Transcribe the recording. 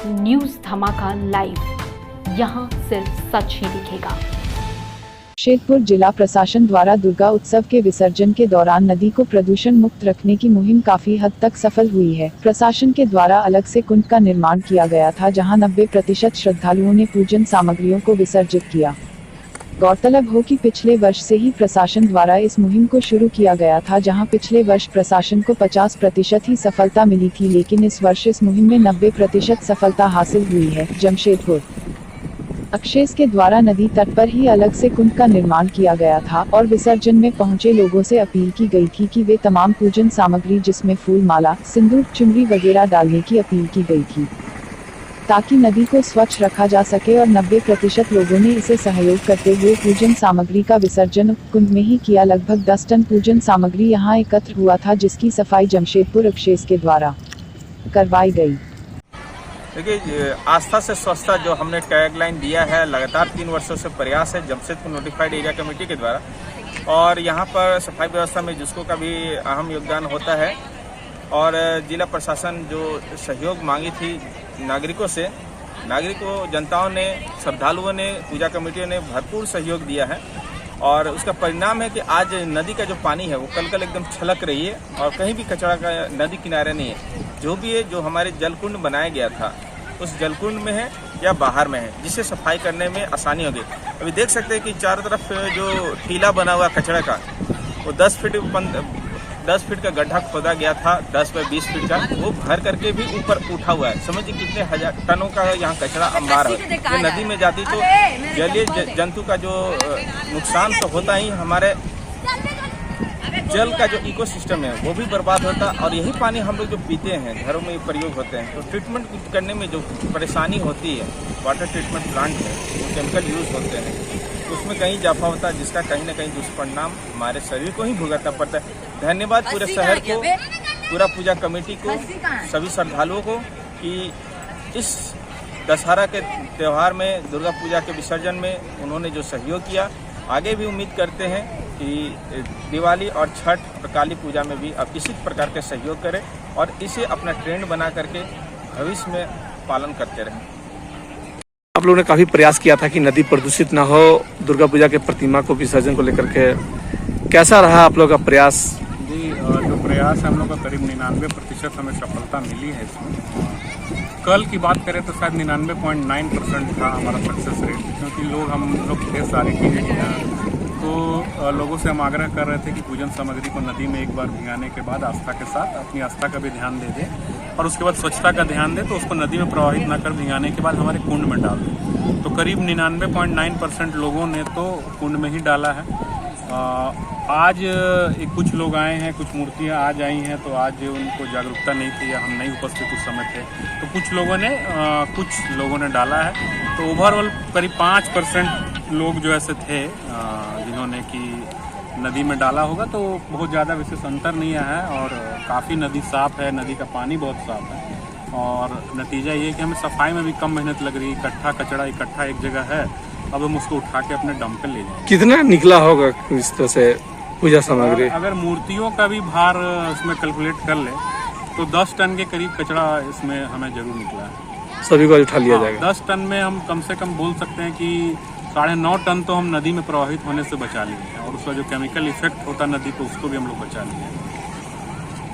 News धमाका live, यहाँ सिर्फ सच ही दिखेगा। जमशेदपुर जिला प्रशासन द्वारा दुर्गा उत्सव के विसर्जन के दौरान नदी को प्रदूषण मुक्त रखने की मुहिम काफी हद तक सफल हुई है। प्रशासन के द्वारा अलग से कुंड का निर्माण किया गया था, जहां 90% श्रद्धालुओं ने पूजन सामग्रियों को विसर्जित किया। गौरतलब हो कि पिछले वर्ष से ही प्रशासन द्वारा इस मुहिम को शुरू किया गया था, जहां पिछले वर्ष प्रशासन को 50% ही सफलता मिली थी, लेकिन इस वर्ष इस मुहिम में 90% सफलता हासिल हुई है। जमशेदपुर अक्षेस के द्वारा नदी तट पर ही अलग से कुंड का निर्माण किया गया था और विसर्जन में पहुंचे लोगों से अपील की गई थी कि वे तमाम पूजन सामग्री जिसमें फूल माला, सिंदूर, चुनरी वगैरह डालने की अपील की गई थी, ताकि नदी को स्वच्छ रखा जा सके। और 90% लोगों ने इसे सहयोग करते हुए पूजन सामग्री का विसर्जन कुंड में ही किया। लगभग 10 टन पूजन सामग्री यहां एकत्र हुआ था, जिसकी सफाई जमशेदपुर अक्षेस के द्वारा करवाई गई। देखिए, आस्था से स्वच्छता जो हमने टैगलाइन दिया है, लगातार 3 वर्षों से प्रयास है जमशेदपुर नोटिफाइड एरिया कमेटी के द्वारा, और यहाँ पर सफाई व्यवस्था में जिसको का भी अहम योगदान होता है। और जिला प्रशासन जो सहयोग मांगी थी नागरिकों से, नागरिकों, जनताओं ने, श्रद्धालुओं ने, पूजा कमेटियों ने भरपूर सहयोग दिया है, और उसका परिणाम है कि आज नदी का जो पानी है वो कल एकदम छलक रही है और कहीं भी कचरा का नदी किनारे नहीं है। जो भी है, जो हमारे जलकुंड बनाया गया था उस जलकुंड में है या बाहर में है, जिससे सफाई करने में आसानी होगी। अभी देख सकते हैं कि चारों तरफ जो टीला बना हुआ कचरा का, वो 10 फीट का गड्ढा खोदा गया था, 10 बाय 20 फीट का, वो भर करके भी ऊपर उठा हुआ है। समझिए कितने हजार टनों का यहाँ कचरा अंबार है। ये नदी में जाती तो जलीय जंतु का जो नुकसान तो होता ही, हमारे जल का जो इकोसिस्टम है वो भी बर्बाद होता, और यही पानी हम लोग जो पीते हैं, घरों में प्रयोग होते हैं, तो ट्रीटमेंट करने में जो परेशानी होती है, वाटर ट्रीटमेंट प्लांट है, जो केमिकल यूज होते हैं, उसमें कहीं इजाफा होता है, जिसका कहीं ना कहीं दुष्परिणाम हमारे शरीर को ही भुगतना पड़ता है। धन्यवाद पूरे शहर को, पूरा पूजा कमेटी को, सभी श्रद्धालुओं को कि इस दशहरा के त्यौहार में, दुर्गा पूजा के विसर्जन में उन्होंने जो सहयोग किया। आगे भी उम्मीद करते हैं कि दिवाली और छठ और काली पूजा में भी अब इसी प्रकार के सहयोग करें और इसे अपना ट्रेंड बना करके भविष्य में पालन करते रहें। आप लोगों ने काफी प्रयास किया था कि नदी प्रदूषित ना हो, दुर्गा पूजा के प्रतिमा को विसर्जन को लेकर के कैसा रहा आप लोगों का प्रयास? जी, जो प्रयास है हम लोग का करीब 99% हमें सफलता मिली है इसमें। कल की बात करें तो शायद 99.9% था हमारा सक्सेस रेट, क्योंकि हम लोग थे सारे की। तो लोगों से हम आग्रह कर रहे थे कि पूजन सामग्री को नदी में एक बार भिगाने के बाद आस्था के साथ अपनी आस्था का भी ध्यान दे दें, और उसके बाद स्वच्छता का ध्यान दें, तो उसको नदी में प्रवाहित न कर भिगाने के बाद हमारे कुंड में डाल दें। तो करीब 99.9% लोगों ने तो कुंड में ही डाला है। आज कुछ लोग आए हैं, कुछ मूर्तियां आज आई हैं, तो आज उनको जागरूकता नहीं थी या हम नहीं उपस्थित उस समय थे, तो कुछ लोगों ने डाला है। तो ओवरऑल करीब 5% लोग जो ऐसे थे जिन्होंने कि नदी में डाला होगा, तो बहुत ज़्यादा विशेष अंतर नहीं आया है, और काफ़ी नदी साफ़ है, नदी का पानी बहुत साफ़ है, और नतीजा ये है कि हमें सफाई में भी कम मेहनत लग रही है। इकट्ठा कचरा इकट्ठा एक जगह है, अब हम उसको उठा के अपने डंप पे ले जाएंगे। कितना निकला होगा इस तरह से पूजा सामग्री? अगर मूर्तियों का भी भार इसमें कैलकुलेट कर ले तो 10 टन के करीब कचरा इसमें हमें जरूर निकला है। सभी को उठा लिया जाएगा। 10 टन में हम कम से कम बोल सकते हैं कि 9.5 टन तो हम नदी में प्रवाहित होने से बचा लिए हैं, और उसका जो केमिकल इफेक्ट होता नदी को, उसको भी हम लोग बचा लिए हैं।